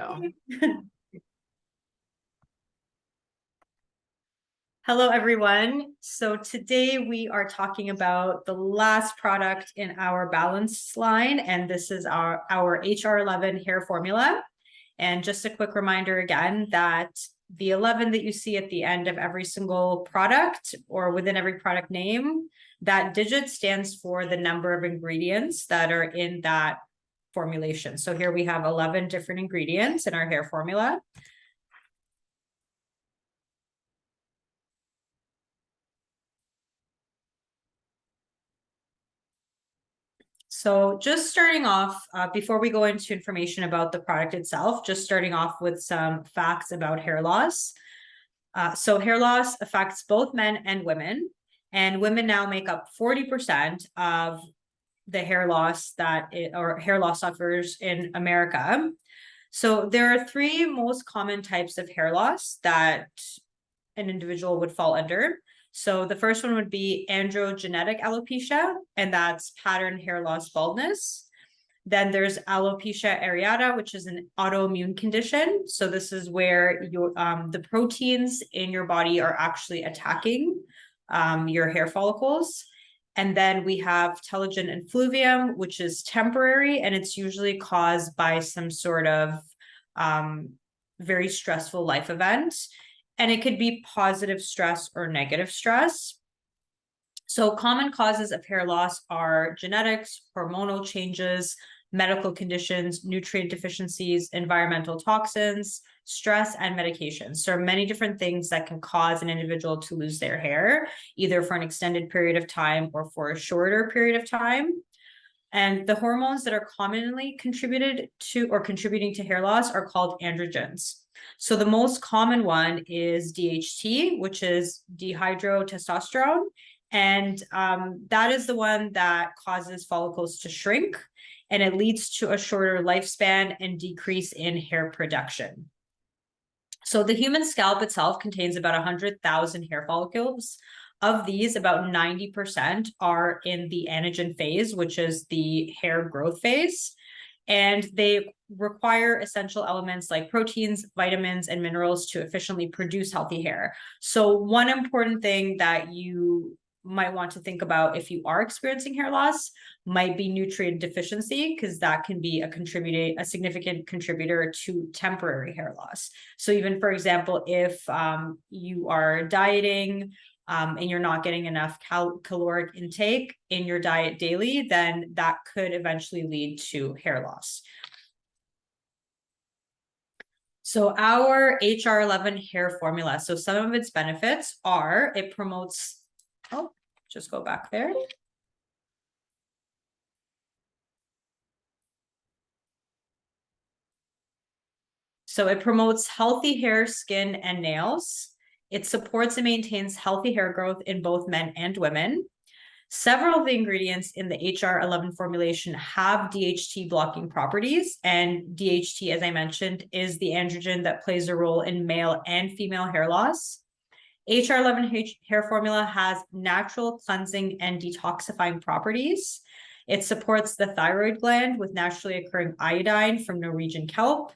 So. Hello, everyone. So today we are talking about the last product in our balance line, and this is our HR11 hair formula. And just a quick reminder again that the 11 that you see at the end of every single product or within every product name, that digit stands for the number of ingredients that are in that formulation. So here we have 11 different ingredients in our hair formula. So just starting off, before we go into information about the product itself, just starting off with some facts about hair loss. So hair loss affects both men and women women now make up 40% of the hair loss or hair loss sufferers in America. So there are three most common types of hair loss that an individual would fall under. So the first one would be androgenetic alopecia, and that's pattern hair loss baldness. Then there's alopecia areata, which is an autoimmune condition. So this is where the proteins in your body are actually attacking your hair follicles. And then we have telogen effluvium, which is temporary, and it's usually caused by some sort of very stressful life event. And it could be positive stress or negative stress. So common causes of hair loss are genetics, hormonal changes, medical conditions, nutrient deficiencies, environmental toxins, stress, and medications. So many different things that can cause an individual to lose their hair, either for an extended period of time or for a shorter period of time. And the hormones that are commonly contributed to or contributing to hair loss are called androgens. So the most common one is DHT, which is dihydrotestosterone. And that is the one that causes follicles to shrink, and it leads to a shorter lifespan and decrease in hair production. So the human scalp itself contains about 100,000 hair follicles. Of these, about 90% are in the anagen phase, which is the hair growth phase. And they require essential elements like proteins, vitamins, and minerals to efficiently produce healthy hair. So one important thing that you might want to think about if you are experiencing hair loss might be nutrient deficiency, because that can be a significant contributor to temporary hair loss. So even, for example, if you are dieting and you're not getting enough caloric intake in your diet daily, then that could eventually lead to hair loss. So our HR11 hair formula, so some of its benefits are it promotes, just go back there. So it promotes healthy hair, skin, and nails. It supports and maintains healthy hair growth in both men and women. Several of the ingredients in the HR11 formulation have DHT blocking properties, and DHT, as I mentioned, is the androgen that plays a role in male and female hair loss. HR11 hair formula has natural cleansing and detoxifying properties. It supports the thyroid gland with naturally occurring iodine from Norwegian kelp,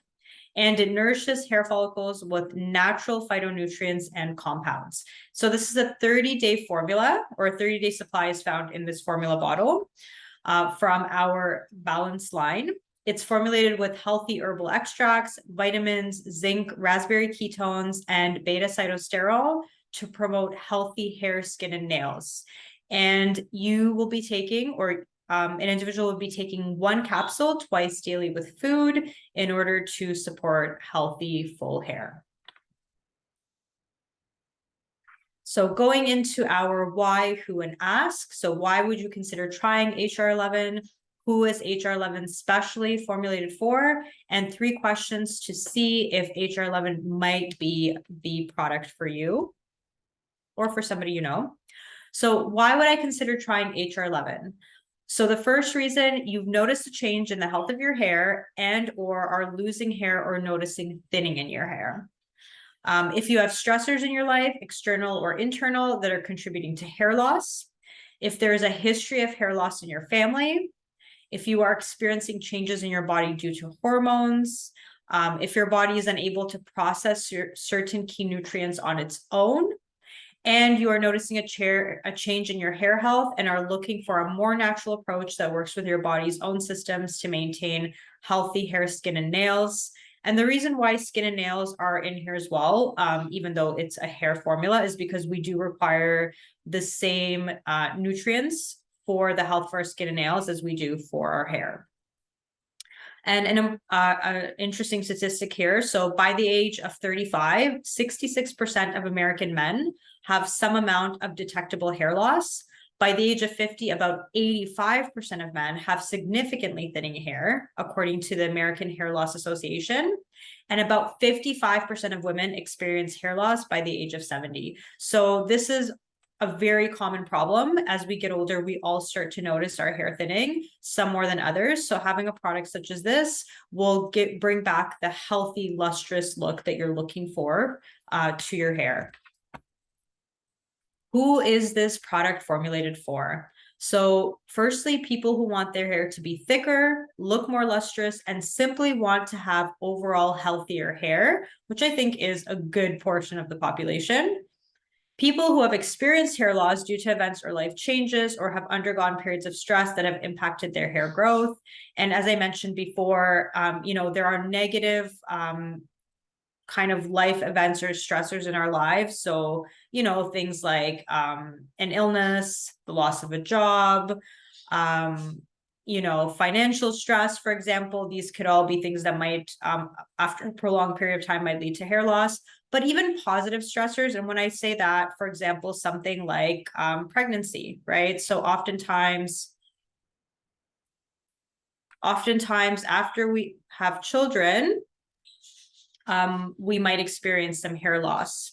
and it nourishes hair follicles with natural phytonutrients and compounds. So this is a 30-day formula, or a 30-day supply is found in this formula bottle from our balance line. It's formulated with healthy herbal extracts, vitamins, zinc, raspberry ketones, and beta-cytosterol to promote healthy hair, skin, and nails. And you will be taking, or an individual would be taking one capsule twice daily with food in order to support healthy, full hair. So going into our why, who, and ask. So why would you consider trying HR11? Who is HR11 specially formulated for? And 3 questions to see if HR11 might be the product for you or for somebody you know. So why would I consider trying HR11? So the first reason, you've noticed a change in the health of your hair and or are losing hair or noticing thinning in your hair. If you have stressors in your life, external or internal, that are contributing to hair loss. If there's a history of hair loss in your family. If you are experiencing changes in your body due to hormones, if your body is unable to process certain key nutrients on its own, and you are noticing a change in your hair health and are looking for a more natural approach that works with your body's own systems to maintain healthy hair, skin, and nails. And the reason why skin and nails are in here as well, even though it's a hair formula, is because we do require the same nutrients for the health for our skin and nails as we do for our hair. And an interesting statistic here. So by the age of 35, 66% of American men have some amount of detectable hair loss. By the age of 50, about 85% of men have significantly thinning hair, according to the American Hair Loss Association. And about 55% of women experience hair loss by the age of 70. So this is a very common problem. As we get older, we all start to notice our hair thinning, some more than others. So having a product such as this will bring back the healthy, lustrous look that you're looking for to your hair. Who is this product formulated for? So firstly, people who want their hair to be thicker, look more lustrous, and simply want to have overall healthier hair, which I think is a good portion of the population. People who have experienced hair loss due to events or life changes or have undergone periods of stress that have impacted their hair growth. And as I mentioned before, there are negative kind of life events or stressors in our lives. So, things like an illness, the loss of a job, financial stress, for example. These could all be things that might, after a prolonged period of time, might lead to hair loss. But even positive stressors, and when I say that, for example, something like pregnancy, right? So oftentimes after we have children, we might experience some hair loss.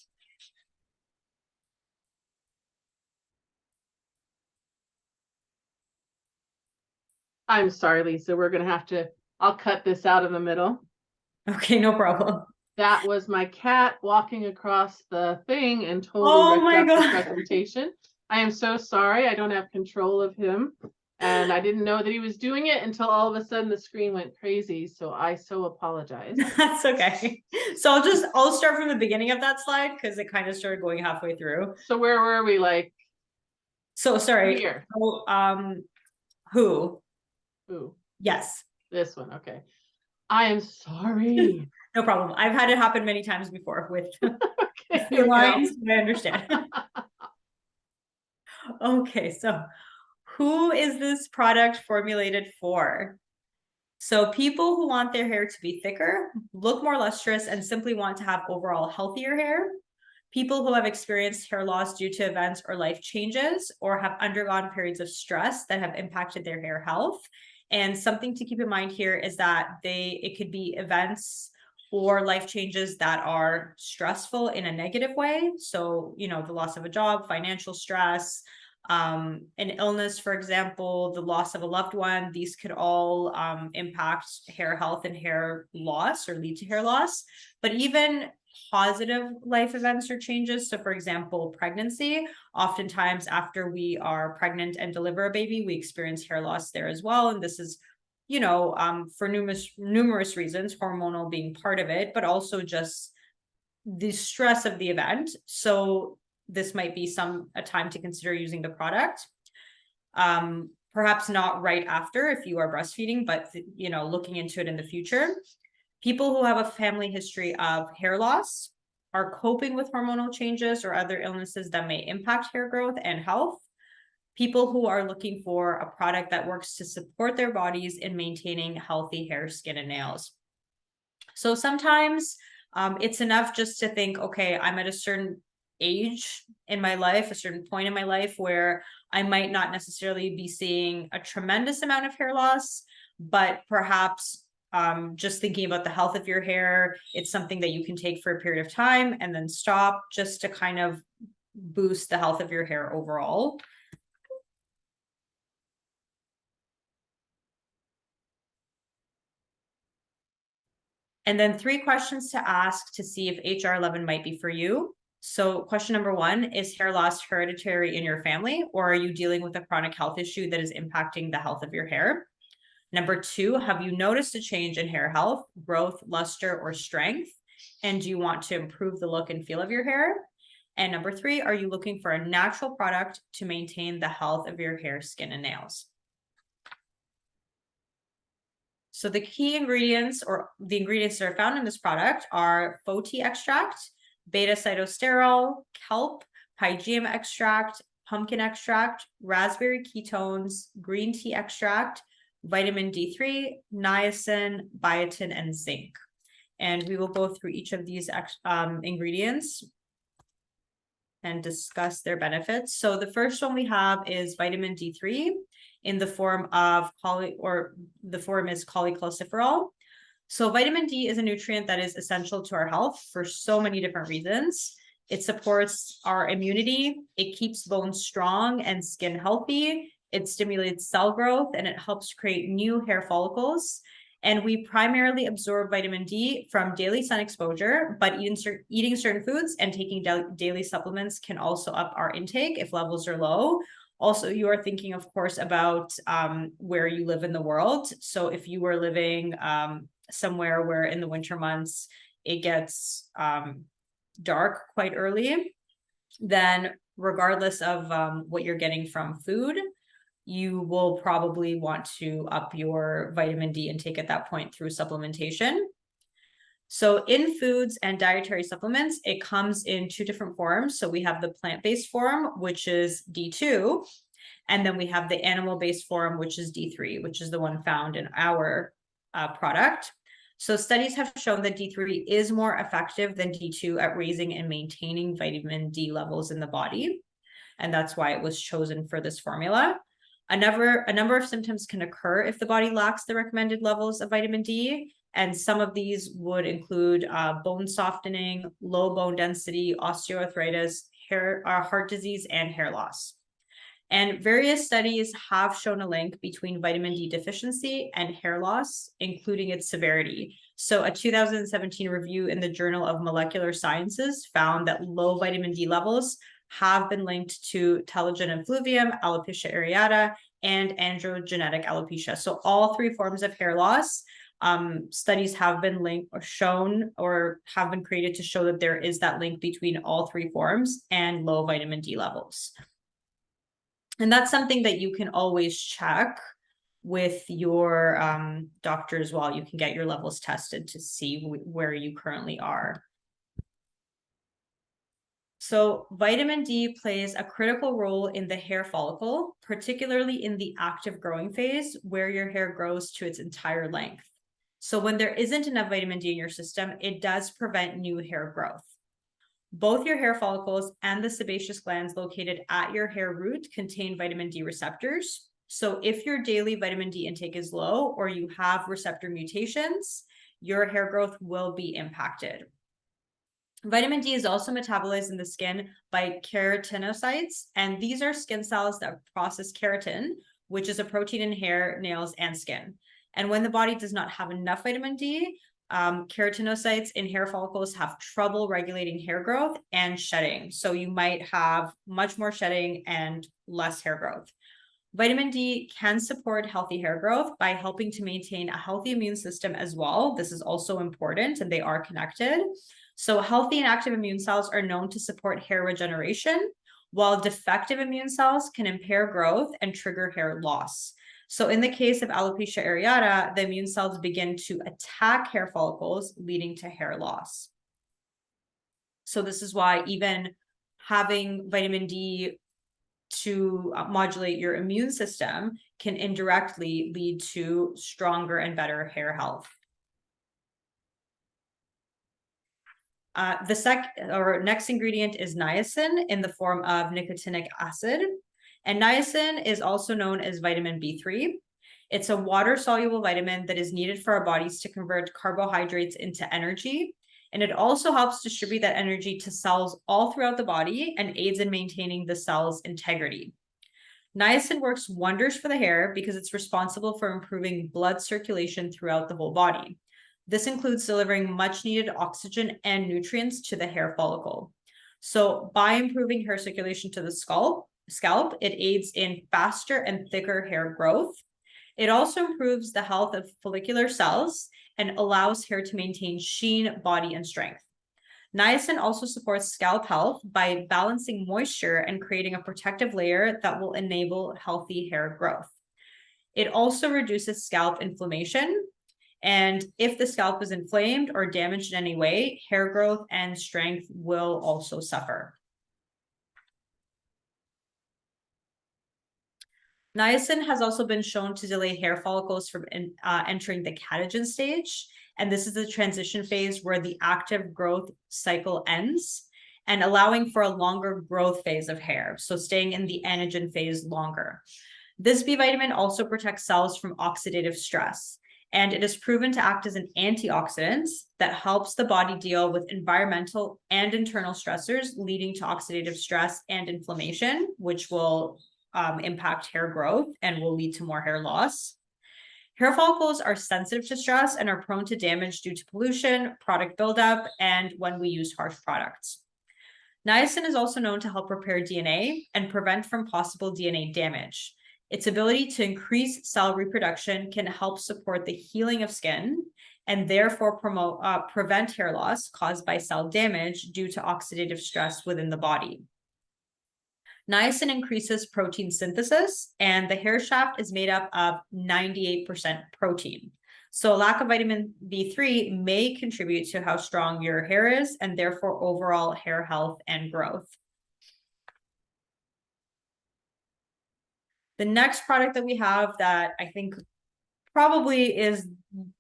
I'm sorry, Lisa, I'll cut this out in the middle. Okay, no problem. That was my cat walking across the thing and totally wrecked up the presentation. I am so sorry. I don't have control of him. And I didn't know that he was doing it until all of a sudden the screen went crazy. So I so apologize. That's okay. So I'll start from the beginning of that slide because it kind of started going halfway through. So where were we? So sorry. Here. So, who? Yes. This one. Okay. I am sorry. No problem. I've had it happen many times before with okay, lines. I understand. Okay, so who is this product formulated for? So people who want their hair to be thicker, look more lustrous, and simply want to have overall healthier hair. People who have experienced hair loss due to events or life changes, or have undergone periods of stress that have impacted their hair health. And something to keep in mind here is that it could be events or life changes that are stressful in a negative way. So, the loss of a job, financial stress, an illness, for example, the loss of a loved one. These could all impact hair health and hair loss or lead to hair loss. But even positive life events or changes. So for example, pregnancy, oftentimes after we are pregnant and deliver a baby, we experience hair loss there as well. And this is, for numerous reasons, hormonal being part of it, but also just the stress of the event. So this might be a time to consider using the product. Perhaps not right after if you are breastfeeding, but looking into it in the future. People who have a family history of hair loss are coping with hormonal changes or other illnesses that may impact hair growth and health. People who are looking for a product that works to support their bodies in maintaining healthy hair, skin, and nails. So sometimes it's enough just to think, okay, I'm at a certain age in my life, a certain point in my life where I might not necessarily be seeing a tremendous amount of hair loss, but perhaps just thinking about the health of your hair, it's something that you can take for a period of time and then stop, just to kind of boost the health of your hair overall. And then 3 questions to ask to see if HR11 might be for you. So question number 1, is hair loss hereditary in your family, or are you dealing with a chronic health issue that is impacting the health of your hair? Number 2, have you noticed a change in hair health, growth, luster, or strength? And do you want to improve the look and feel of your hair? And number 3, are you looking for a natural product to maintain the health of your hair, skin, and nails? So the key ingredients, or the ingredients that are found in this product, are foti extract, beta-cytosterol, kelp, pygeum extract, pumpkin extract, raspberry ketones, green tea extract, vitamin D3, niacin, biotin, and zinc. And we will go through each of these ingredients and discuss their benefits. So the first one we have is vitamin D3 in the form of cholecalciferol. So vitamin D is a nutrient that is essential to our health for so many different reasons. It supports our immunity, it keeps bones strong and skin healthy, it stimulates cell growth, and it helps create new hair follicles. And we primarily absorb vitamin D from daily sun exposure, but eating certain foods and taking daily supplements can also up our intake if levels are low. Also, you are thinking, of course, about where you live in the world. So if you were living somewhere where in the winter months it gets dark quite early, then regardless of what you're getting from food, you will probably want to up your vitamin D intake at that point through supplementation. So in foods and dietary supplements, it comes in 2 different forms. So we have the plant-based form, which is D2, and then we have the animal-based form, which is D3, which is the one found in our product. So studies have shown that D3 is more effective than D2 at raising and maintaining vitamin D levels in the body. And that's why it was chosen for this formula. A number of symptoms can occur if the body lacks the recommended levels of vitamin D, and some of these would include bone softening, low bone density, osteoarthritis, heart disease, and hair loss. And various studies have shown a link between vitamin D deficiency and hair loss, including its severity. So a 2017 review in the Journal of Molecular Sciences found that low vitamin D levels have been linked to telogen effluvium, alopecia areata, and androgenetic alopecia. So all 3 forms of hair loss, studies have been linked or shown or have been created to show that there is that link between all 3 forms and low vitamin D levels. And that's something that you can always check with your doctor as well. You can get your levels tested to see where you currently are. So vitamin D plays a critical role in the hair follicle, particularly in the active growing phase where your hair grows to its entire length. So when there isn't enough vitamin D in your system, it does prevent new hair growth. Both your hair follicles and the sebaceous glands located at your hair root contain vitamin D receptors. So if your daily vitamin D intake is low or you have receptor mutations, your hair growth will be impacted. Vitamin D is also metabolized in the skin by keratinocytes, and these are skin cells that process keratin, which is a protein in hair, nails, and skin. And when the body does not have enough vitamin D, keratinocytes in hair follicles have trouble regulating hair growth and shedding. So you might have much more shedding and less hair growth. Vitamin D can support healthy hair growth by helping to maintain a healthy immune system as well. This is also important, and they are connected. So healthy and active immune cells are known to support hair regeneration, while defective immune cells can impair growth and trigger hair loss. So in the case of alopecia areata, the immune cells begin to attack hair follicles, leading to hair loss. So this is why even having vitamin D to modulate your immune system can indirectly lead to stronger and better hair health. The next ingredient is niacin in the form of nicotinic acid. And niacin is also known as vitamin B3. It's a water-soluble vitamin that is needed for our bodies to convert carbohydrates into energy. And it also helps distribute that energy to cells all throughout the body and aids in maintaining the cell's integrity. Niacin works wonders for the hair because it's responsible for improving blood circulation throughout the whole body. This includes delivering much needed oxygen and nutrients to the hair follicle. So by improving hair circulation to the scalp, it aids in faster and thicker hair growth. It also improves the health of follicular cells and allows hair to maintain sheen, body, and strength. Niacin also supports scalp health by balancing moisture and creating a protective layer that will enable healthy hair growth. It also reduces scalp inflammation. And if the scalp is inflamed or damaged in any way, hair growth and strength will also suffer. Niacin has also been shown to delay hair follicles from entering the catagen stage. And this is the transition phase where the active growth cycle ends and allowing for a longer growth phase of hair. So staying in the anagen phase longer. This B vitamin also protects cells from oxidative stress. And it is proven to act as an antioxidant that helps the body deal with environmental and internal stressors leading to oxidative stress and inflammation, which will impact hair growth and will lead to more hair loss. Hair follicles are sensitive to stress and are prone to damage due to pollution, product buildup, and when we use harsh products. Niacin is also known to help repair DNA and prevent from possible DNA damage. Its ability to increase cell reproduction can help support the healing of skin and therefore prevent hair loss caused by cell damage due to oxidative stress within the body. Niacin increases protein synthesis, and the hair shaft is made up of 98% protein. So a lack of vitamin B3 may contribute to how strong your hair is and therefore overall hair health and growth. The next product that we have that I think probably is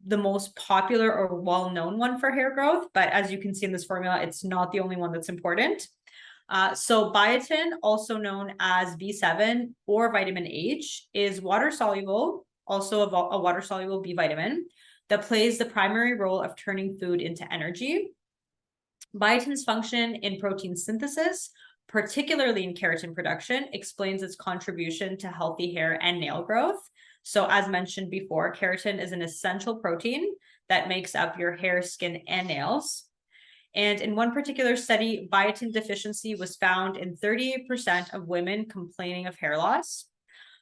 the most popular or well-known one for hair growth, but as you can see in this formula, it's not the only one that's important. So biotin, also known as B7 or vitamin H, is water-soluble, also a water-soluble B vitamin that plays the primary role of turning food into energy. Biotin's function in protein synthesis, particularly in keratin production, explains its contribution to healthy hair and nail growth. So as mentioned before, keratin is an essential protein that makes up your hair, skin, and nails. And in one particular study, biotin deficiency was found in 38% of women complaining of hair loss.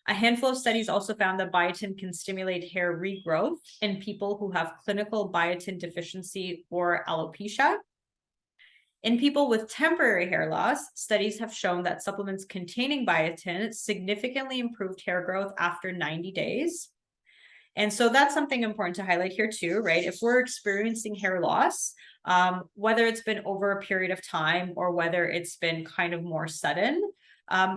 A handful of studies also found that biotin can stimulate hair regrowth in people who have clinical biotin deficiency or alopecia. In people with temporary hair loss, studies have shown that supplements containing biotin significantly improved hair growth after 90 days. And so that's something important to highlight here too, right? If we're experiencing hair loss, whether it's been over a period of time or whether it's been kind of more sudden,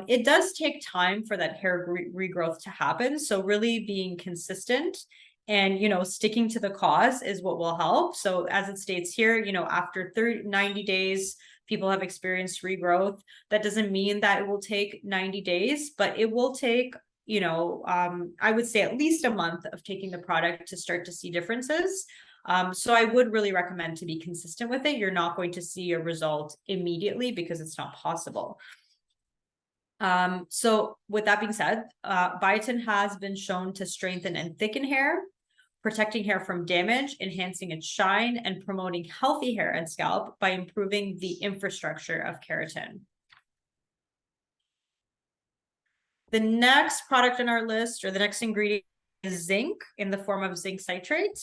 it does take time for that hair regrowth to happen. So really being consistent and, sticking to the cause is what will help. So as it states here, after 90 days, people have experienced regrowth. That doesn't mean that it will take 90 days, but it will take, I would say at least a month of taking the product to start to see differences. So I would really recommend to be consistent with it. You're not going to see a result immediately because it's not possible. So with that being said, biotin has been shown to strengthen and thicken hair, protecting hair from damage, enhancing its shine, and promoting healthy hair and scalp by improving the infrastructure of keratin. The next product on our list, or the next ingredient, is zinc in the form of zinc citrate.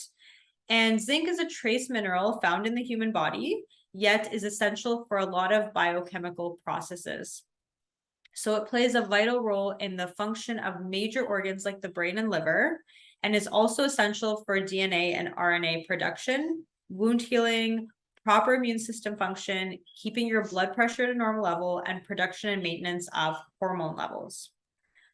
And zinc is a trace mineral found in the human body, yet is essential for a lot of biochemical processes. So it plays a vital role in the function of major organs like the brain and liver, and is also essential for DNA and RNA production, wound healing, proper immune system function, keeping your blood pressure at a normal level, and production and maintenance of hormone levels.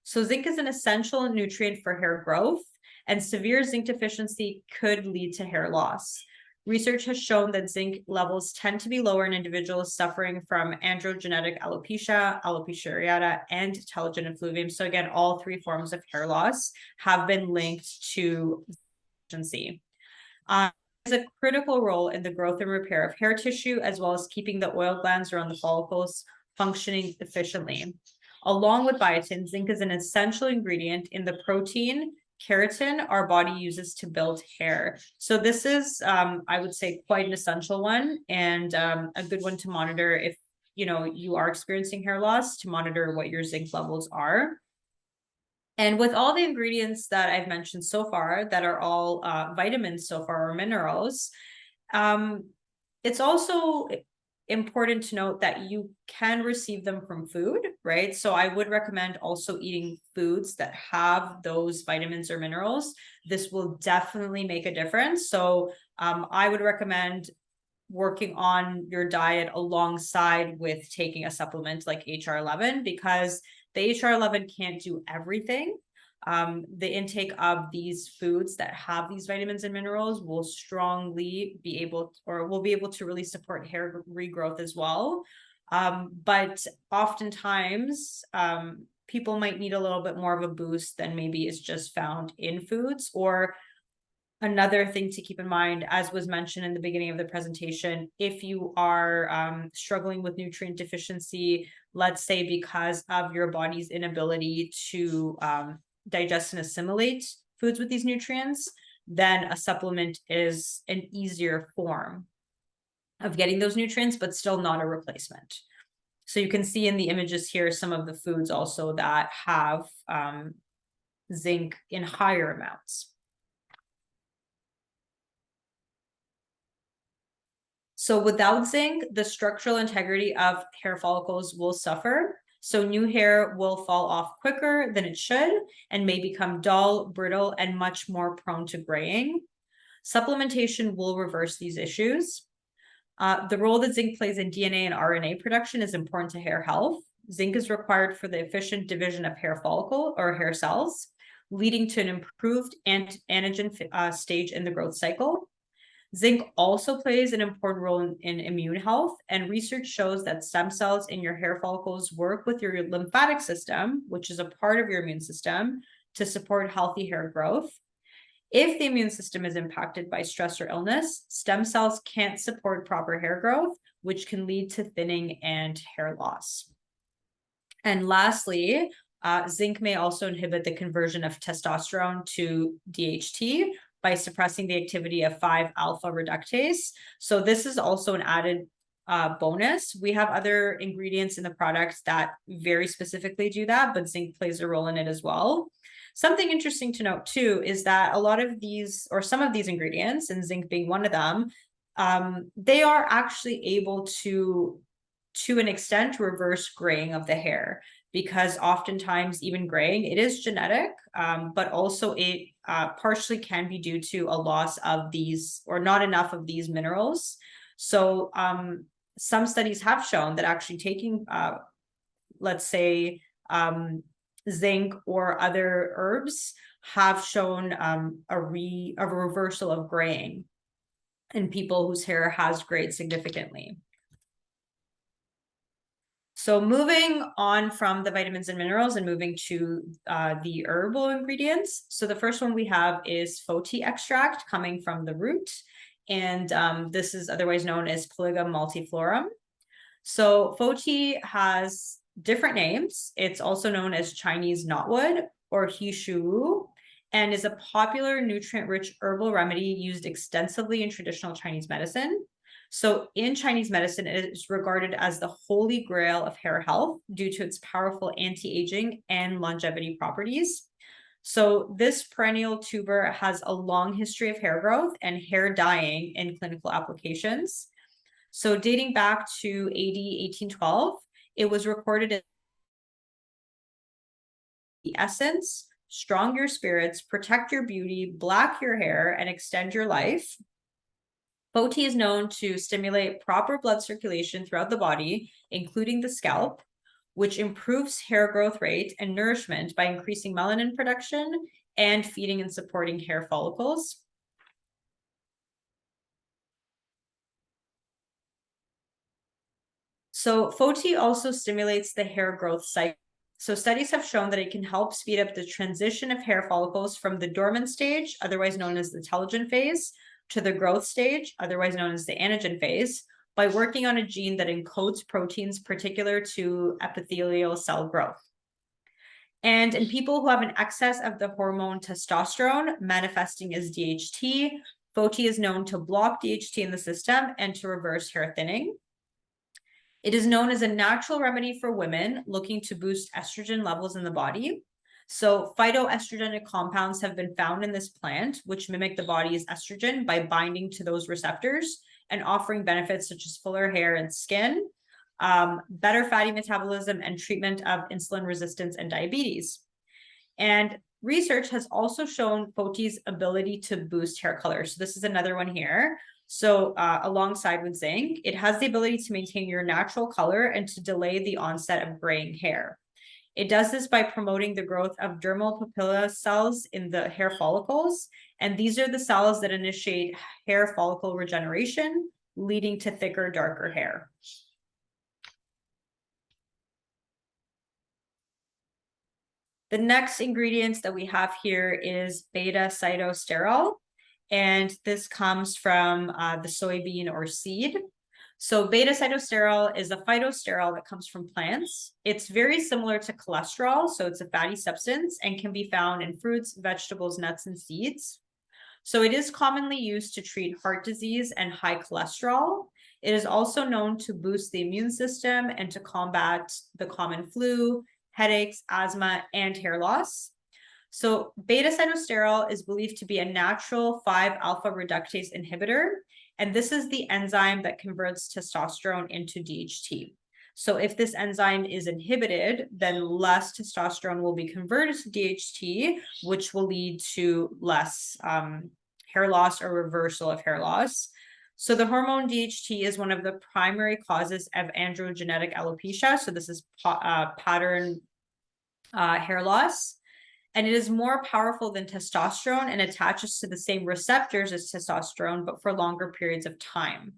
So zinc is an essential nutrient for hair growth, and severe zinc deficiency could lead to hair loss. Research has shown that zinc levels tend to be lower in individuals suffering from androgenetic alopecia, alopecia areata, and telogen effluvium. So again, all three forms of hair loss have been linked to deficiency. It has a critical role in the growth and repair of hair tissue, as well as keeping the oil glands around the follicles functioning efficiently. Along with biotin, zinc is an essential ingredient in the protein keratin our body uses to build hair. So this is, I would say, quite an essential one, and a good one to monitor if you are experiencing hair loss, to monitor what your zinc levels are. And with all the ingredients that I've mentioned so far, that are all vitamins so far, or minerals, it's also important to note that you can receive them from food, right? So I would recommend also eating foods that have those vitamins or minerals. This will definitely make a difference. So I would recommend working on your diet alongside with taking a supplement like HR11, because the HR11 can't do everything. The intake of these foods that have these vitamins and minerals will strongly be able, or will be able to really support hair regrowth as well. But oftentimes, people might need a little bit more of a boost than maybe is just found in foods. Or another thing to keep in mind, as was mentioned in the beginning of the presentation, if you are struggling with nutrient deficiency, let's say because of your body's inability to digest and assimilate foods with these nutrients, then a supplement is an easier form of getting those nutrients, but still not a replacement. So you can see in the images here some of the foods also that have zinc in higher amounts. So without zinc, the structural integrity of hair follicles will suffer. So new hair will fall off quicker than it should and may become dull, brittle, and much more prone to graying. Supplementation will reverse these issues. The role that zinc plays in DNA and RNA production is important to hair health. Zinc is required for the efficient division of hair follicle or hair cells, leading to an improved anagen stage in the growth cycle. Zinc also plays an important role in immune health, and research shows that stem cells in your hair follicles work with your lymphatic system, which is a part of your immune system, to support healthy hair growth. If the immune system is impacted by stress or illness, stem cells can't support proper hair growth, which can lead to thinning and hair loss. And lastly, zinc may also inhibit the conversion of testosterone to DHT by suppressing the activity of 5-alpha reductase. So this is also an added bonus. We have other ingredients in the product that very specifically do that, but zinc plays a role in it as well. Something interesting to note too is that a lot of these, or some of these ingredients, and zinc being one of them, they are actually able to an extent, reverse graying of the hair, because oftentimes even graying, it is genetic, but also it partially can be due to a loss of these, or not enough of these minerals. So some studies have shown that actually taking, let's say, zinc or other herbs have shown a reversal of graying in people whose hair has grayed significantly. So moving on from the vitamins and minerals and moving to the herbal ingredients. So the first one we have is foti extract coming from the root. And this is otherwise known as Polygum multiflorum. So foti has different names. It's also known as Chinese knotwood or hishu, and is a popular nutrient-rich herbal remedy used extensively in traditional Chinese medicine. So in Chinese medicine, it is regarded as the holy grail of hair health due to its powerful anti-aging and longevity properties. So this perennial tuber has a long history of hair growth and hair dyeing in clinical applications. So dating back to AD 1812, it was recorded in the essence: strong your spirits, protect your beauty, black your hair, and extend your life. Foti is known to stimulate proper blood circulation throughout the body, including the scalp, which improves hair growth rate and nourishment by increasing melanin production and feeding and supporting hair follicles. So foti also stimulates the hair growth cycle. So studies have shown that it can help speed up the transition of hair follicles from the dormant stage, otherwise known as the telogen phase, to the growth stage, otherwise known as the anagen phase, by working on a gene that encodes proteins particular to epithelial cell growth. And in people who have an excess of the hormone testosterone manifesting as DHT, foti is known to block DHT in the system and to reverse hair thinning. It is known as a natural remedy for women looking to boost estrogen levels in the body. So phytoestrogenic compounds have been found in this plant, which mimic the body's estrogen by binding to those receptors and offering benefits such as fuller hair and skin, better fatty metabolism, and treatment of insulin resistance and diabetes. And research has also shown Poti's ability to boost hair color. So this is another one here. So alongside with zinc, it has the ability to maintain your natural color and to delay the onset of graying hair. It does this by promoting the growth of dermal papilla cells in the hair follicles. And these are the cells that initiate hair follicle regeneration, leading to thicker, darker hair. The next ingredients that we have here is beta-cytosterol, and this comes from the soybean or seed. So beta-cytosterol is a phytosterol that comes from plants. It's very similar to cholesterol, so it's a fatty substance and can be found in fruits, vegetables, nuts, and seeds. So it is commonly used to treat heart disease and high cholesterol. It is also known to boost the immune system and to combat the common flu, headaches, asthma, and hair loss. So beta-cytosterol is believed to be a natural 5-alpha reductase inhibitor, and this is the enzyme that converts testosterone into DHT. So if this enzyme is inhibited, then less testosterone will be converted to DHT, which will lead to less hair loss or reversal of hair loss. So the hormone DHT is one of the primary causes of androgenetic alopecia. So this is pattern hair loss. And it is more powerful than testosterone and attaches to the same receptors as testosterone, but for longer periods of time.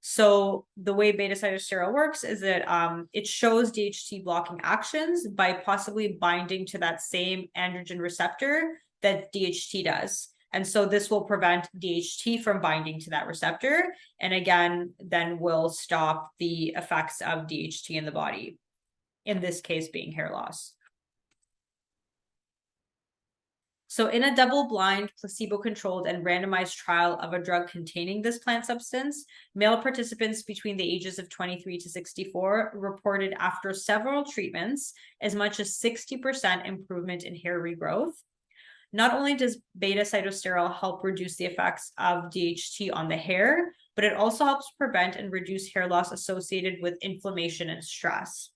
So the way beta-cytosterol works is that it shows DHT blocking actions by possibly binding to that same androgen receptor that DHT does. And so this will prevent DHT from binding to that receptor. And again, then will stop the effects of DHT in the body, in this case being hair loss. So in a double-blind, placebo-controlled, and randomized trial of a drug containing this plant substance, male participants between the ages of 23 to 64 reported after several treatments as much as 60% improvement in hair regrowth. Not only does beta-cytosterol help reduce the effects of DHT on the hair, but it also helps prevent and reduce hair loss associated with inflammation and stress.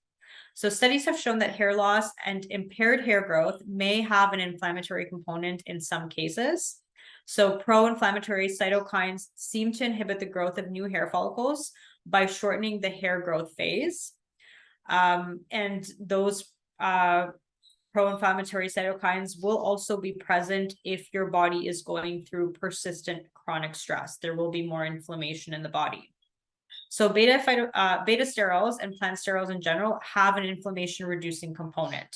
So studies have shown that hair loss and impaired hair growth may have an inflammatory component in some cases. So pro-inflammatory cytokines seem to inhibit the growth of new hair follicles by shortening the hair growth phase. And those pro-inflammatory cytokines will also be present if your body is going through persistent chronic stress. There will be more inflammation in the body. So beta sterols and plant sterols in general have an inflammation reducing component.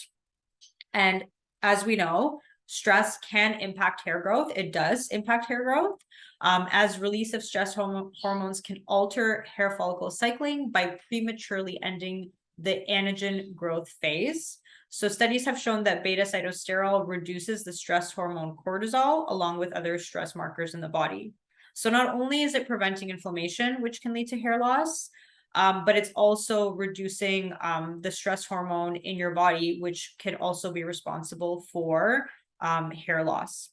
And as we know, stress can impact hair growth. It does impact hair growth, as release of stress hormones can alter hair follicle cycling by prematurely ending the anagen growth phase. So studies have shown that beta-cytosterol reduces the stress hormone cortisol along with other stress markers in the body. So not only is it preventing inflammation, which can lead to hair loss, but it's also reducing the stress hormone in your body, which can also be responsible for hair loss.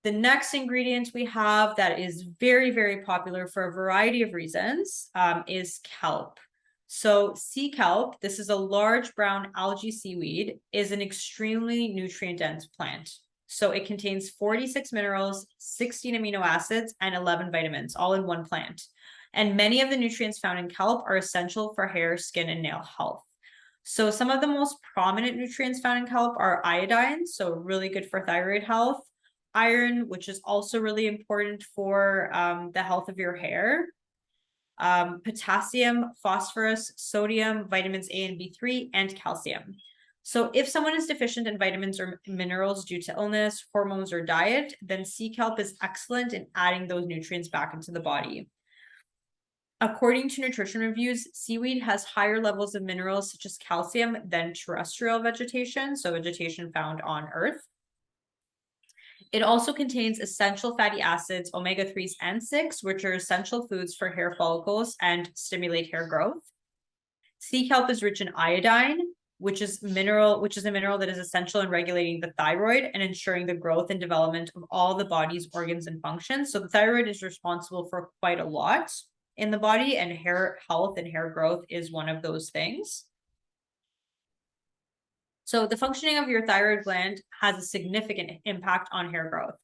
The next ingredient we have that is very, very popular for a variety of reasons is kelp. So sea kelp, this is a large brown algae seaweed, is an extremely nutrient-dense plant. So it contains 46 minerals, 16 amino acids, and 11 vitamins, all in one plant. And many of the nutrients found in kelp are essential for hair, skin, and nail health. So some of the most prominent nutrients found in kelp are iodine, so really good for thyroid health, iron, which is also really important for the health of your hair, potassium, phosphorus, sodium, vitamins A and B3, and calcium. So if someone is deficient in vitamins or minerals due to illness, hormones, or diet, then sea kelp is excellent in adding those nutrients back into the body. According to nutrition reviews, seaweed has higher levels of minerals such as calcium than terrestrial vegetation, so vegetation found on Earth. It also contains essential fatty acids, omega-3s and 6, which are essential foods for hair follicles and stimulate hair growth. Sea kelp is rich in iodine, which is a mineral that is essential in regulating the thyroid and ensuring the growth and development of all the body's organs and functions. So the thyroid is responsible for quite a lot in the body, and hair health and hair growth is one of those things. So the functioning of your thyroid gland has a significant impact on hair growth.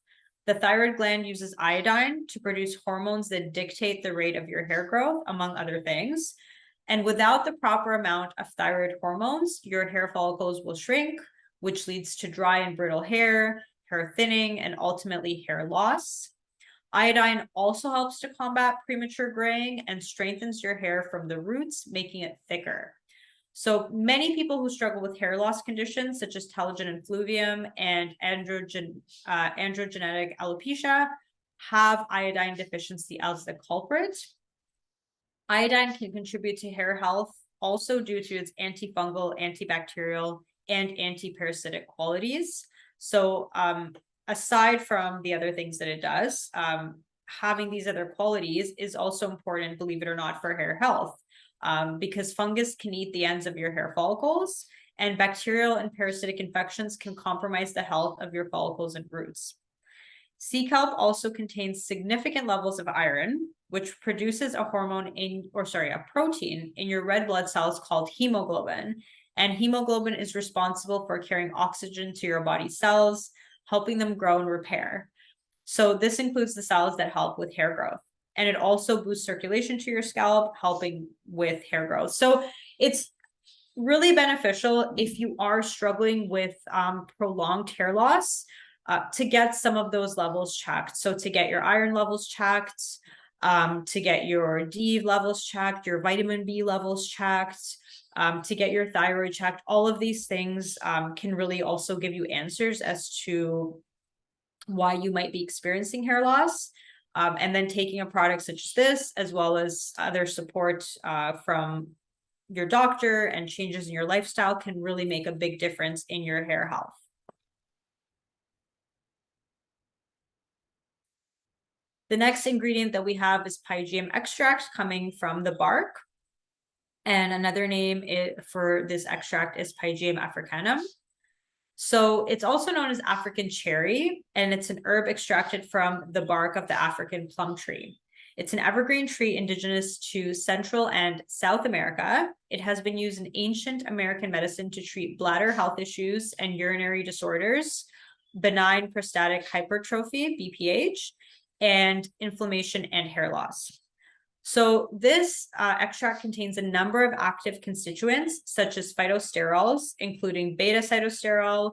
The thyroid gland uses iodine to produce hormones that dictate the rate of your hair growth, among other things. And without the proper amount of thyroid hormones, your hair follicles will shrink, which leads to dry and brittle hair, hair thinning, and ultimately hair loss. Iodine also helps to combat premature graying and strengthens your hair from the roots, making it thicker. So many people who struggle with hair loss conditions such as telogen effluvium and androgenetic alopecia have iodine deficiency as the culprit. Iodine can contribute to hair health also due to its antifungal, antibacterial, and antiparasitic qualities. So aside from the other things that it does, having these other qualities is also important, believe it or not, for hair health. Because fungus can eat the ends of your hair follicles, and bacterial and parasitic infections can compromise the health of your follicles and roots. Sea kelp also contains significant levels of iron, which produces a protein in your red blood cells called hemoglobin. And hemoglobin is responsible for carrying oxygen to your body cells, helping them grow and repair. So this includes the cells that help with hair growth. And it also boosts circulation to your scalp, helping with hair growth. So it's really beneficial if you are struggling with prolonged hair loss to get some of those levels checked. So to get your iron levels checked, to get your D levels checked, your vitamin B levels checked, to get your thyroid checked. All of these things can really also give you answers as to why you might be experiencing hair loss. And then taking a product such as this, as well as other support from your doctor and changes in your lifestyle, can really make a big difference in your hair health. The next ingredient that we have is pygeum extract coming from the bark. And another name for this extract is Pygeum africanum. So it's also known as African cherry, and it's an herb extracted from the bark of the African plum tree. It's an evergreen tree indigenous to Central and South America. It has been used in ancient American medicine to treat bladder health issues and urinary disorders, benign prostatic hypertrophy, BPH, and inflammation and hair loss. So this extract contains a number of active constituents, such as phytosterols, including beta-cytosterol,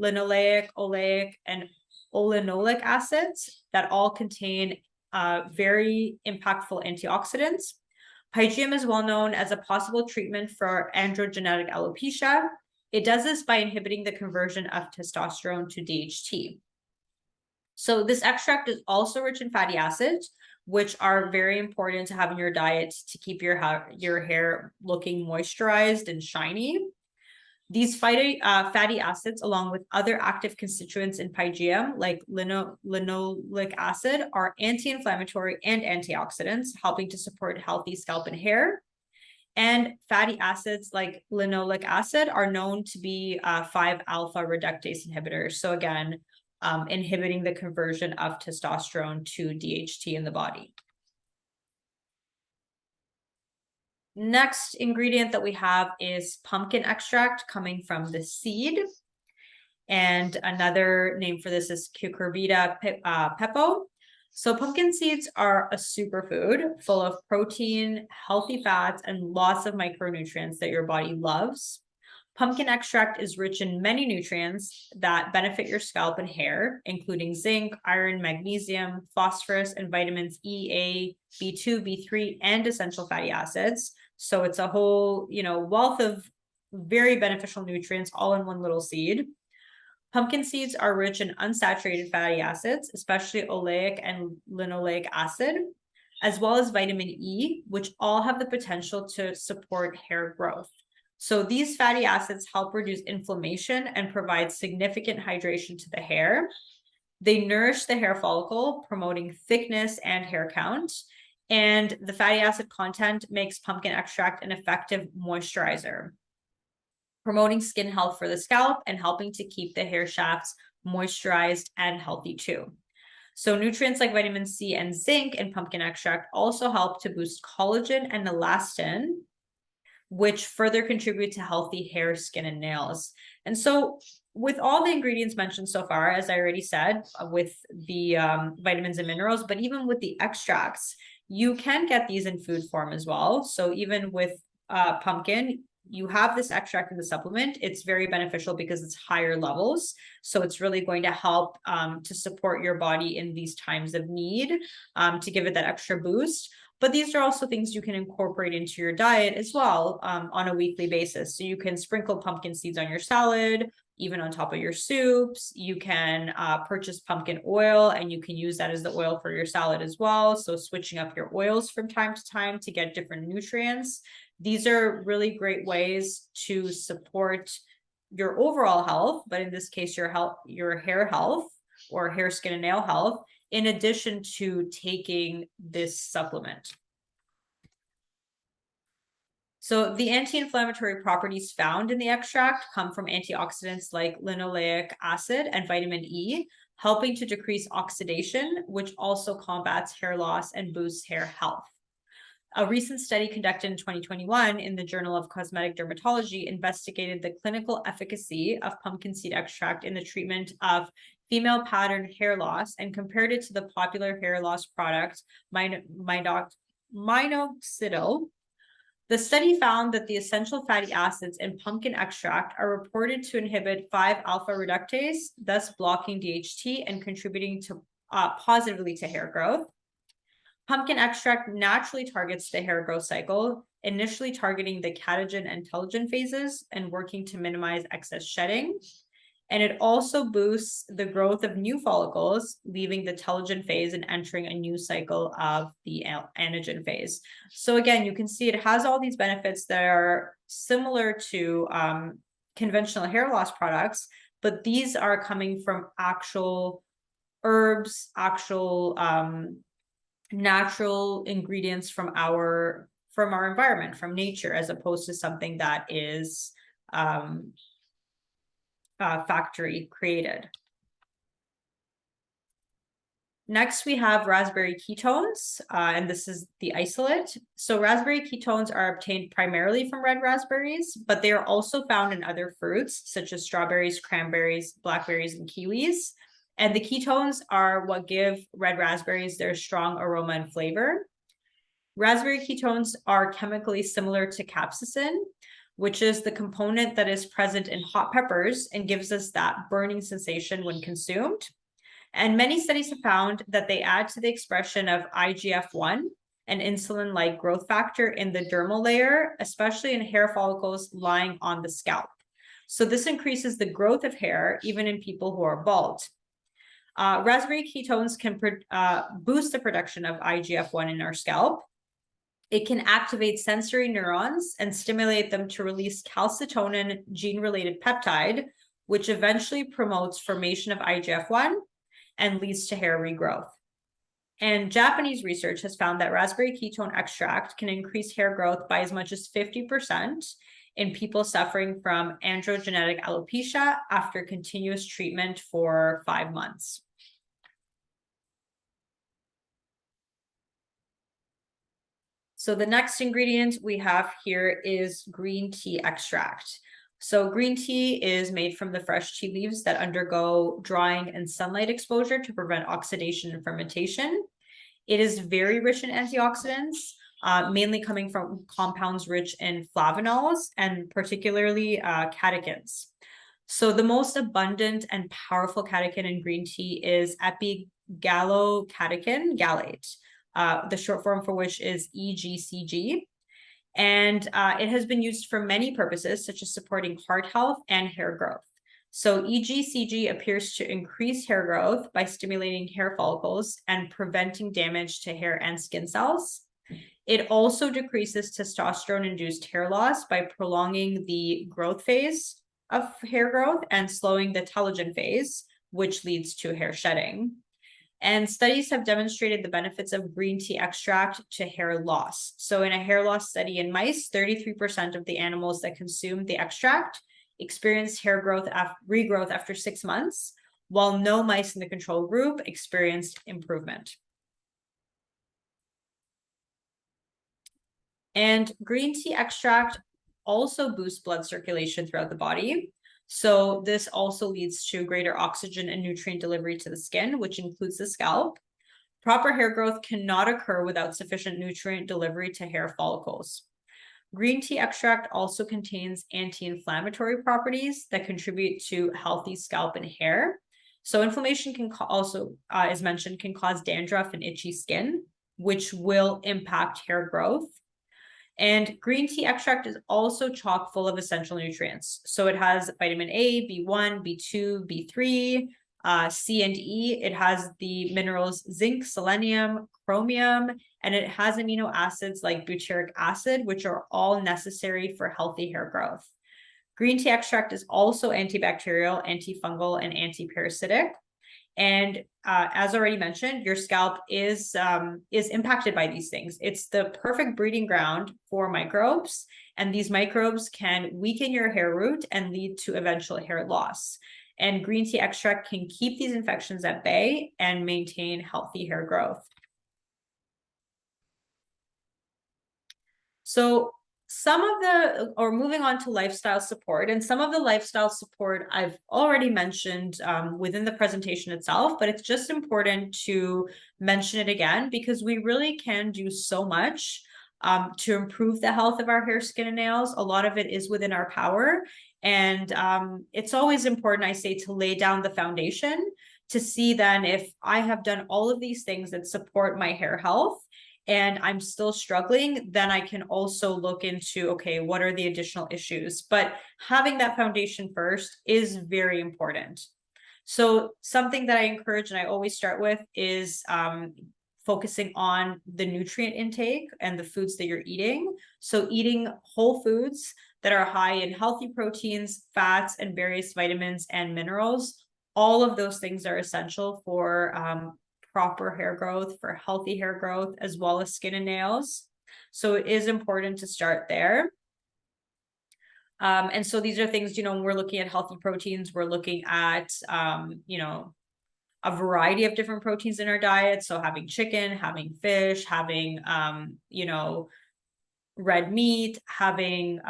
linoleic, oleic, and olenolic acids that all contain very impactful antioxidants. Pygeum is well known as a possible treatment for androgenetic alopecia. It does this by inhibiting the conversion of testosterone to DHT. So this extract is also rich in fatty acids, which are very important to have in your diet to keep your hair looking moisturized and shiny. These fatty acids, along with other active constituents in pygeum, like linoleic acid, are anti-inflammatory and antioxidants, helping to support healthy scalp and hair. And fatty acids like linoleic acid are known to be 5-alpha reductase inhibitors. So again, inhibiting the conversion of testosterone to DHT in the body. Next ingredient that we have is pumpkin extract coming from the seed. And another name for this is Cucurbita pepo. So pumpkin seeds are a superfood full of protein, healthy fats, and lots of micronutrients that your body loves. Pumpkin extract is rich in many nutrients that benefit your scalp and hair, including zinc, iron, magnesium, phosphorus, and vitamins E, A, B2, B3, and essential fatty acids. So it's a whole, wealth of very beneficial nutrients all in one little seed. Pumpkin seeds are rich in unsaturated fatty acids, especially oleic and linoleic acid, as well as vitamin E, which all have the potential to support hair growth. So these fatty acids help reduce inflammation and provide significant hydration to the hair. They nourish the hair follicle, promoting thickness and hair count. And the fatty acid content makes pumpkin extract an effective moisturizer, promoting skin health for the scalp and helping to keep the hair shafts moisturized and healthy too. So nutrients like vitamin C and zinc in pumpkin extract also help to boost collagen and elastin, which further contribute to healthy hair, skin, and nails. And so with all the ingredients mentioned so far, as I already said, with the vitamins and minerals, but even with the extracts, you can get these in food form as well. So even with pumpkin, you have this extract in the supplement. It's very beneficial because it's higher levels. So it's really going to help to support your body in these times of need, to give it that extra boost. But these are also things you can incorporate into your diet as well, on a weekly basis. So you can sprinkle pumpkin seeds on your salad, even on top of your soups. You can purchase pumpkin oil and you can use that as the oil for your salad as well. So switching up your oils from time to time to get different nutrients. These are really great ways to support your overall health, but in this case, your health, your hair health, or hair, skin, and nail health, in addition to taking this supplement. So the anti-inflammatory properties found in the extract come from antioxidants like linoleic acid and vitamin E, helping to decrease oxidation, which also combats hair loss and boosts hair health. A recent study conducted in 2021 in the Journal of Cosmetic Dermatology investigated the clinical efficacy of pumpkin seed extract in the treatment of female pattern hair loss and compared it to the popular hair loss product minoxidil. The study found that the essential fatty acids in pumpkin extract are reported to inhibit 5-alpha reductase, thus blocking DHT and contributing to positively to hair growth. Pumpkin extract naturally targets the hair growth cycle, initially targeting the catagen and telogen phases and working to minimize excess shedding. And it also boosts the growth of new follicles, leaving the telogen phase and entering a new cycle of the anagen phase. So again, you can see it has all these benefits that are similar to conventional hair loss products, but these are coming from actual herbs, actual natural ingredients from our environment, from nature, as opposed to something that is factory created. Next, we have raspberry ketones, and this is the isolate. So raspberry ketones are obtained primarily from red raspberries, but they are also found in other fruits, such as strawberries, cranberries, blackberries, and kiwis. And the ketones are what give red raspberries their strong aroma and flavor. Raspberry ketones are chemically similar to capsaicin, which is the component that is present in hot peppers and gives us that burning sensation when consumed. And many studies have found that they add to the expression of IGF-1, an insulin-like growth factor in the dermal layer, especially in hair follicles lying on the scalp. So this increases the growth of hair, even in people who are bald. Raspberry ketones can boost the production of IGF-1 in our scalp. It can activate sensory neurons and stimulate them to release calcitonin gene-related peptide, which eventually promotes formation of IGF-1 and leads to hair regrowth. And Japanese research has found that raspberry ketone extract can increase hair growth by as much as 50% in people suffering from androgenetic alopecia after continuous treatment for 5 months. So the next ingredient we have here is green tea extract. So green tea is made from the fresh tea leaves that undergo drying and sunlight exposure to prevent oxidation and fermentation. It is very rich in antioxidants, mainly coming from compounds rich in flavonols and particularly catechins. So the most abundant and powerful catechin in green tea is epigallocatechin gallate, the short form for which is EGCG. And it has been used for many purposes, such as supporting heart health and hair growth. So EGCG appears to increase hair growth by stimulating hair follicles and preventing damage to hair and skin cells. It also decreases testosterone-induced hair loss by prolonging the growth phase of hair growth and slowing the telogen phase, which leads to hair shedding. And studies have demonstrated the benefits of green tea extract to hair loss. So in a hair loss study in mice, 33% of the animals that consumed the extract experienced hair growth regrowth after 6 months, while no mice in the control group experienced improvement. And green tea extract also boosts blood circulation throughout the body. So this also leads to greater oxygen and nutrient delivery to the skin, which includes the scalp. Proper hair growth cannot occur without sufficient nutrient delivery to hair follicles. Green tea extract also contains anti-inflammatory properties that contribute to healthy scalp and hair. So inflammation can also, as mentioned, can cause dandruff and itchy skin, which will impact hair growth. And green tea extract is also chock full of essential nutrients. So it has vitamin A, B1, B2, B3, C and E. It has the minerals zinc, selenium, chromium, and it has amino acids like butyric acid, which are all necessary for healthy hair growth. Green tea extract is also antibacterial, antifungal, and antiparasitic. And as already mentioned, your scalp is impacted by these things. It's the perfect breeding ground for microbes, and these microbes can weaken your hair root and lead to eventual hair loss. And green tea extract can keep these infections at bay and maintain healthy hair growth. So moving on to lifestyle support, and some of the lifestyle support I've already mentioned within the presentation itself, but it's just important to mention it again because we really can do so much to improve the health of our hair, skin, and nails. A lot of it is within our power. And it's always important, I say, to lay down the foundation to see then if I have done all of these things that support my hair health, and I'm still struggling, then I can also look into, okay, what are the additional issues? But having that foundation first is very important. So something that I encourage and I always start with is focusing on the nutrient intake and the foods that you're eating. So eating whole foods that are high in healthy proteins, fats, and various vitamins and minerals. All of those things are essential for proper hair growth, for healthy hair growth, as well as skin and nails. So it is important to start there. And so these are things, when we're looking at healthy proteins, we're looking at, a variety of different proteins in our diet. So having chicken, having fish, having, red meat, having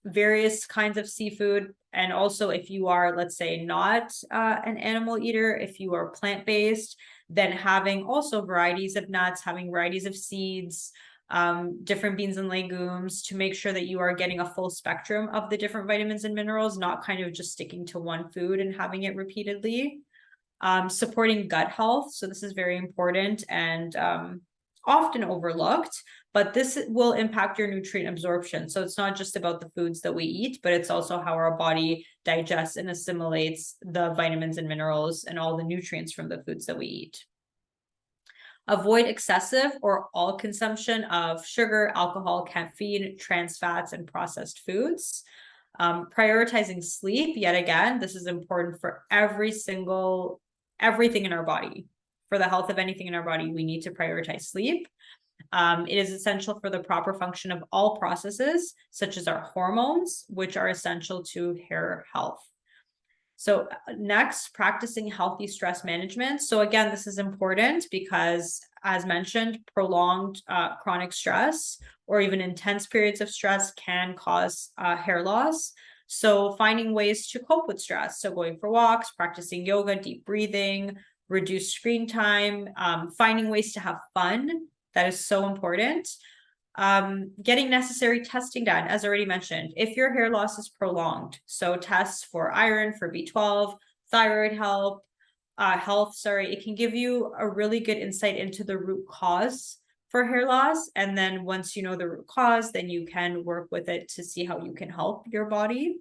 various kinds of seafood. And also if you are, let's say, not an animal eater, if you are plant-based, then having also varieties of nuts, having varieties of seeds, different beans and legumes to make sure that you are getting a full spectrum of the different vitamins and minerals, not kind of just sticking to one food and having it repeatedly. Supporting gut health. So this is very important and often overlooked, but this will impact your nutrient absorption. So it's not just about the foods that we eat, but it's also how our body digests and assimilates the vitamins and minerals and all the nutrients from the foods that we eat. Avoid excessive or all consumption of sugar, alcohol, caffeine, trans fats, and processed foods. Prioritizing sleep, yet again, this is important for everything in our body. For the health of anything in our body, we need to prioritize sleep. It is essential for the proper function of all processes, such as our hormones, which are essential to hair health. So next, practicing healthy stress management. So again, this is important because, as mentioned, prolonged chronic stress or even intense periods of stress can cause hair loss. So finding ways to cope with stress. So going for walks, practicing yoga, deep breathing, reduce screen time, finding ways to have fun. That is so important. Getting necessary testing done, as already mentioned, if your hair loss is prolonged. So tests for iron, for B12, thyroid health, it can give you a really good insight into the root cause for hair loss. And then once you know the root cause, then you can work with it to see how you can help your body.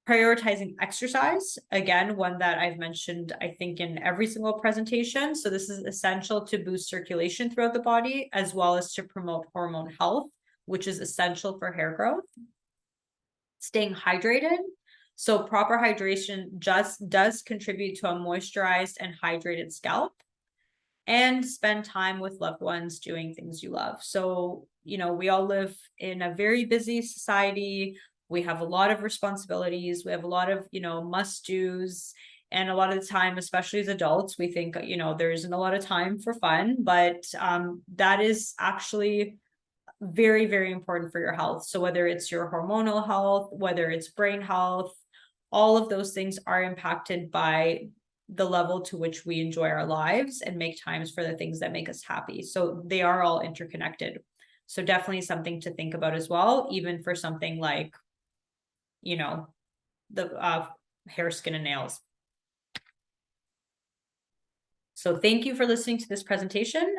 Prioritizing exercise, again, one that I've mentioned, I think, in every single presentation. So this is essential to boost circulation throughout the body, as well as to promote hormone health, which is essential for hair growth. Staying hydrated. So proper hydration just does contribute to a moisturized and hydrated scalp, and spend time with loved ones doing things you love. So, we all live in a very busy society. We have a lot of responsibilities. We have a lot of, must do's. And a lot of the time, especially as adults, we think, there isn't a lot of time for fun, but that is actually very, very important for your health. So whether it's your hormonal health, whether it's brain health, all of those things are impacted by the level to which we enjoy our lives and make times for the things that make us happy. So they are all interconnected. So definitely something to think about as well, even for something like, the hair, skin, and nails. So thank you for listening to this presentation.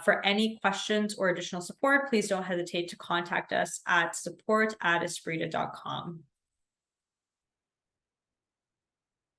For any questions or additional support, please don't hesitate to contact us at support@esprita.com.